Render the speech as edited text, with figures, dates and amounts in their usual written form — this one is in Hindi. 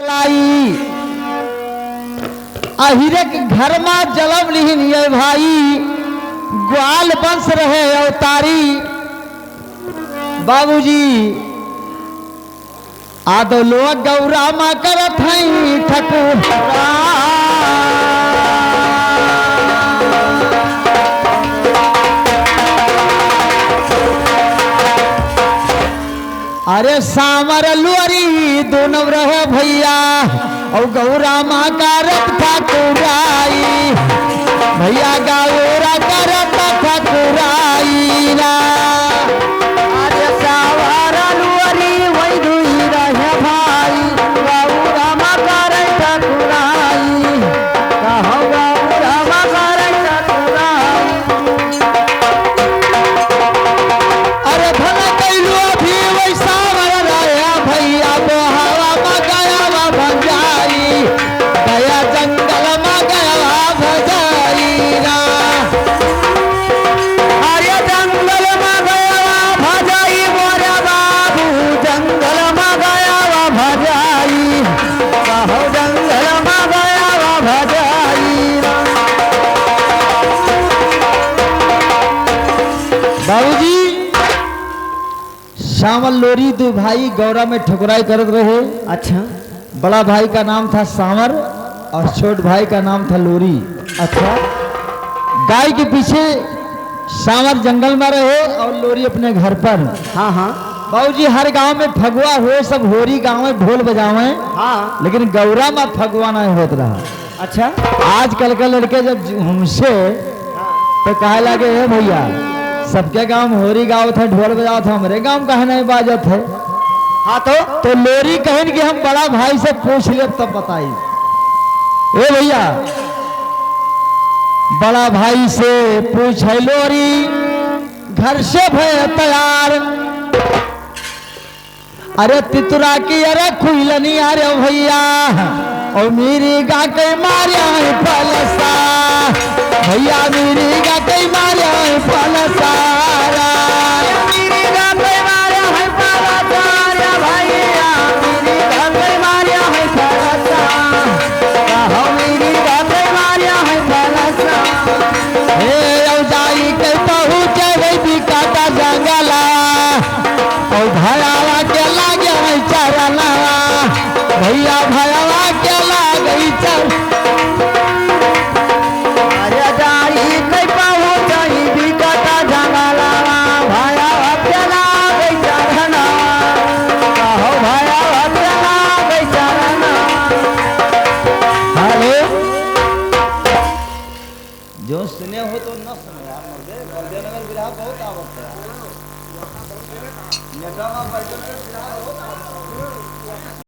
लाई अहिरे के घर में जलब लिहिन ये भाई ग्वाल बंस रहे अवतारी बाबूजी आदो लोग गौरा मा करत हई ठकुरा अरे सामर लुअरी दोनों रहे भैया और गौरा माँ का रथ ठकुराई भैया गौरा का रथ ठकुराई ना अरे सामर लुअरी वही दुई रहे भाई गौरा माँ का रथ ठकुराई कहो गौरा माँ का रथ ठकुराई अरे भला कैलू अभी वैसा बाबूजी श्यामल लोरी दो भाई गौरा में ठकुराई करत रहे। अच्छा, बड़ा भाई का नाम था सांवर और छोट भाई का नाम था लोरी। अच्छा, गाय के पीछे सांवर जंगल में रहे और लोरी अपने घर पर। हाँ हाँ बाबूजी, हर गांव में फगुआ हो, सब होरी गांव में ढोल बजावे। हाँ, लेकिन गौरा में फगुआ नहीं होता रहा। अच्छा, आजकल के लड़के जब हमसे तो कहे लगे है भैया सबके गांव में होरी गाँव था ढोल बजाओ था, हमारे गांव कहे नहीं बाजत है। हाँ तो लोरी कहन कि हम बड़ा भाई से पूछ ले तब बताई। ए भैया बड़ा भाई से पूछ है लोरी घर से भय तैयार अरे तितुरा की अरे खुलनी अरे भैया और मेरी गा के मारिया फलसा भैया मेरी गा के मारिया फलसारा मेरी गा के मारिया है फलसारा भैया मेरी गा के मारिया है फलसा कहो मेरी गा के मारिया है फलसा हे औजाई के पहुँचे गई बिकाता जंगला और भयावा के लागे है चरना भैया भयावा के लागे चर जो सुने हो तो न सुने यार, बलदेवनगर विराह बहुत आवत है।